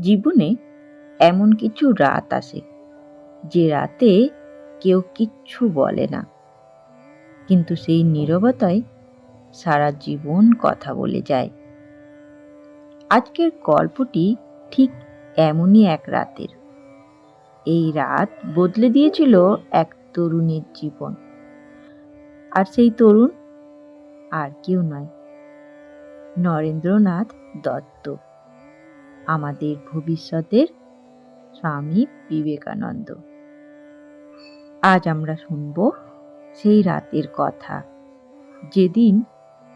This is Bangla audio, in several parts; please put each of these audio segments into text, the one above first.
জীবনে এমন কিছু রাত আসে যে রাতে কেউ কিচ্ছু বলে না, কিন্তু সেই নীরবতায় সারা জীবন কথা বলে যায়। আজকের গল্পটি ঠিক এমনই এক রাতের। এই রাত বদলে দিয়েছিল এক তরুণীর জীবন। আর সেই তরুণ আর কেউ নয়, নরেন্দ্রনাথ দত্ত, আমাদের ভবিষ্যতের স্বামী বিবেকানন্দ। আজ আমরা শুনব সেই রাতের কথা, যেদিন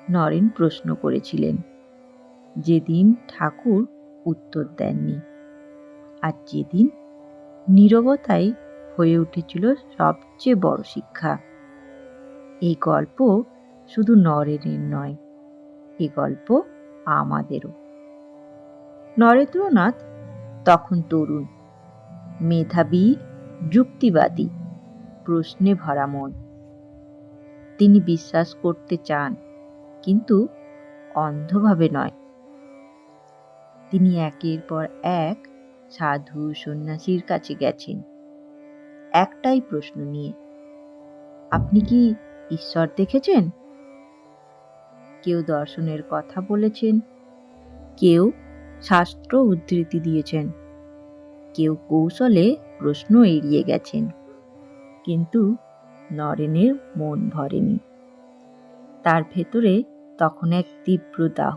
নরেন প্রশ্ন করেছিলেন, যেদিন ঠাকুর উত্তর দেননি, আর যেদিন নীরবতাই হয়ে উঠেছিল সবচেয়ে বড় শিক্ষা। এই গল্প শুধু নরেনের নয়, এই গল্প আমাদেরও। নরেন্দ্রনাথ তখন তরুণ, মেধাবী, যুক্তিবাদী, প্রশ্নে ভরা মন। তিনি বিশ্বাস করতে চান, কিন্তু অন্ধভাবে নয়। তিনি একের পর এক সাধু সন্ন্যাসীর কাছে গেছেন একটাই প্রশ্ন নিয়ে, আপনি কি ঈশ্বর দেখেছেন? কেউ দর্শনের কথা বলেছেন, কেউ শাস্ত্র উদ্ধৃতি দিয়েছেন, কেউ কৌশলে প্রশ্ন এড়িয়ে গেছেন, কিন্তু নরেনের মন ভরেনি। তার ভেতরে তখন এক তীব্র দাহ,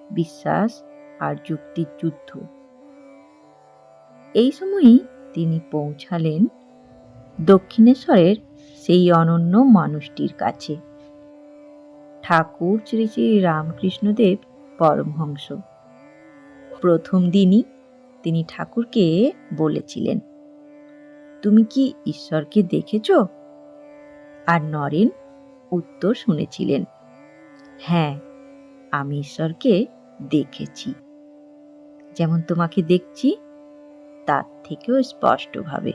বিশ্বাস আর যুক্তির যুদ্ধ। এই সময়ই তিনি পৌঁছালেন দক্ষিণেশ্বরের সেই অনন্য মানুষটির কাছে, ঠাকুর শ্রী শ্রী রামকৃষ্ণদেব পরমহংস। প্রথম দিনই তিনি ঠাকুরকে বলেছিলেন, তুমি কি ঈশ্বরকে দেখেছ? আর নরেন উত্তর শুনেছিলেন, হ্যাঁ, আমি ঈশ্বরকে দেখেছি, যেমন তোমাকে দেখছি তার থেকেও স্পষ্টভাবে।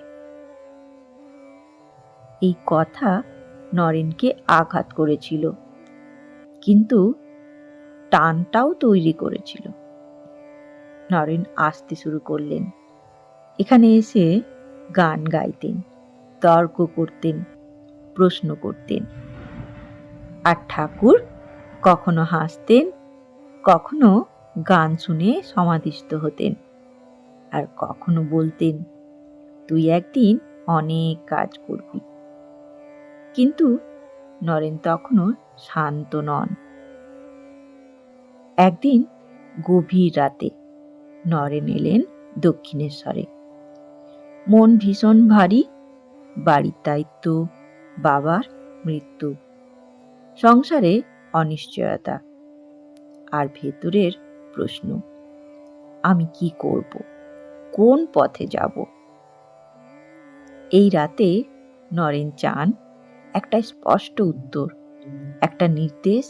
এই কথা নরেনকে আঘাত করেছিল, কিন্তু টানটাও তৈরি করেছিল। নরেন আসতে শুরু করলেন। এখানে এসে গান গাইতেন, তর্ক করতেন, প্রশ্ন করতেন। আর ঠাকুর কখনো হাসতেন, কখনো গান শুনে সমাধিস্থ হতেন, আর কখনো বলতেন, তুই একদিন অনেক কাজ করবি। কিন্তু নরেন তখনও শান্ত নন। একদিন গভীর রাতে নরেন এলেন দক্ষিণেশ্বরে। মন ভীষণ ভারী, বাড়ির দায়িত্ব, বাবার মৃত্যু, সংসারে অনিশ্চয়তা, আর ভেতরের প্রশ্ন, আমি কি করব, কোন পথে যাব? এই রাতে নরেন চান একটা স্পষ্ট উত্তর, একটা নির্দেশ,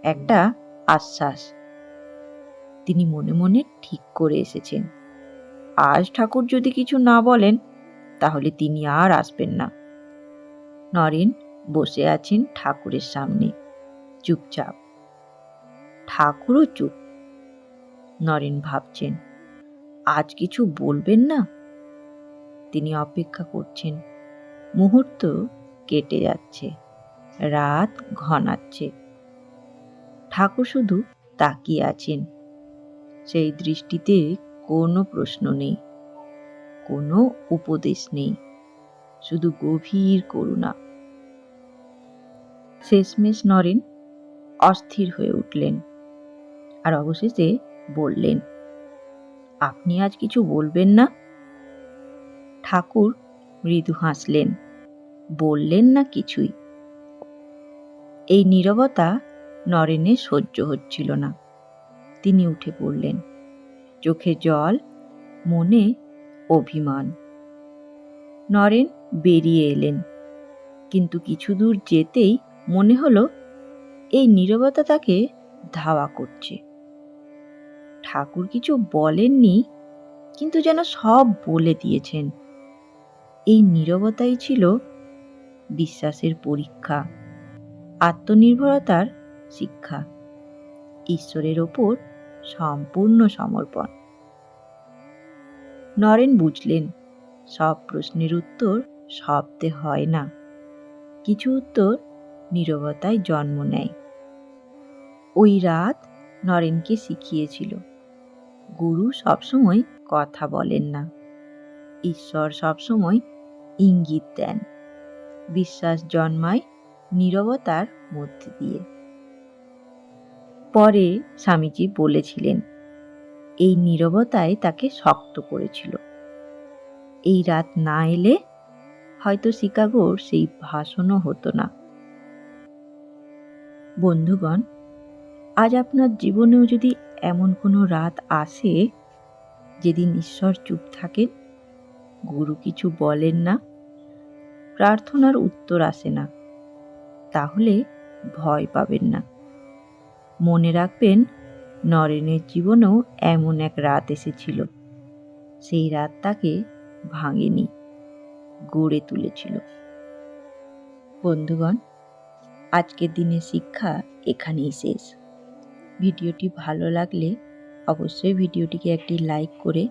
একটা আশ্বাস। তিনি মনে মনে ঠিক করে এসেছেন, আজ ঠাকুর যদি কিছু না বলেন তাহলে তিনি আর আসবেন না। নরেন বসে আছেন ঠাকুরের সামনে, চুপচাপ। ঠাকুরও চুপ। নরেন ভাবছেন, আজ কিছু বলবেন না? তিনি অপেক্ষা করছেন। মুহূর্ত কেটে যাচ্ছে, রাত ঘনাচ্ছে। ঠাকুর শুধু তাকিয়ে আছেন। সেই দৃষ্টিতে কোনো প্রশ্ন নেই, কোনো উপদেশ নেই, শুধু গভীর করুণা। শেষমেশ নরেন অস্থির হয়ে উঠলেন, আর অবশেষে বললেন, আপনি আজ কিছু বলবেন না? ঠাকুর মৃদু হাসলেন, বললেন না কিছুই। এই নীরবতা নরেনের সহ্য হচ্ছিল না। তিনি উঠে পড়লেন, চোখে জল, মনে অভিমান। নরেন বেরিয়ে এলেন, কিন্তু কিছু দূর যেতেই মনে হলো এই নীরবতা তাকে ধাওয়া করছে। ঠাকুর কিছু বলেননি, কিন্তু যেন সব বলে দিয়েছেন। এই নীরবতাই ছিল বিশ্বাসের পরীক্ষা, আত্মনির্ভরতার শিক্ষা, ঈশ্বরের ওপর সম্পূর্ণ সমর্পণ। নরেন বুঝলেন সব প্রশ্নের উত্তর শব্দে হয় না, কিছু উত্তর নীরবতায় জন্ম নেয়। ওই রাত নরেনকে শিখিয়েছিল গুরু সবসময় কথা বলেন না, ঈশ্বর সবসময় ইঙ্গিত দেন। বিশ্বাস জন্মায় নীরবতার মধ্যে দিয়ে। পরে স্বামীজি বলেছিলেন এই নীরবতাই তাকে শক্ত করেছিল। এই রাত না এলে হয়তো শিকাগোর সেই ভাষণও হতো না। বন্ধুগণ, আজ আপনার জীবনেও যদি এমন কোনো রাত আসে যেদিন ঈশ্বর চুপ থাকেন, গুরু কিছু বলেন না, প্রার্থনার উত্তর আসে না, তাহলে ভয় পাবেন না। মনে রাখবেন নরেনের জীবনেও এমন এক রাত এসেছিল। সেই রাত তাকে ভাঙেনি, গড়ে তুলেছিল। বন্ধুগণ, আজকের দিনের শিক্ষা এখানেই শেষ। ভিডিওটি ভালো লাগলে অবশ্যই ভিডিওটিকে একটি লাইক করে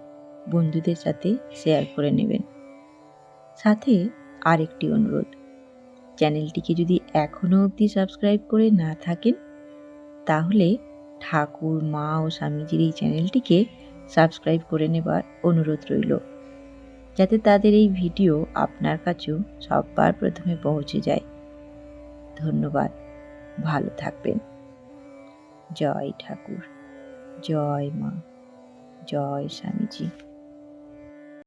বন্ধুদের সাথে শেয়ার করে নেবেন। সাথে আরেকটি অনুরোধ, চ্যানেলটিকে যদি এখনও অবধি সাবস্ক্রাইব করে না থাকেন, তাহলে ঠাকুর, মা ও স্বামীজির এই চ্যানেলটিকে সাবস্ক্রাইব করে নেবার অনুরোধ রইল, যাতে তাদের এই ভিডিও আপনার কাছেও সবার প্রথমে পৌঁছে যায়। ধন্যবাদ, ভালো থাকবেন। জয় ঠাকুর, জয় মা, জয় স্বামীজি।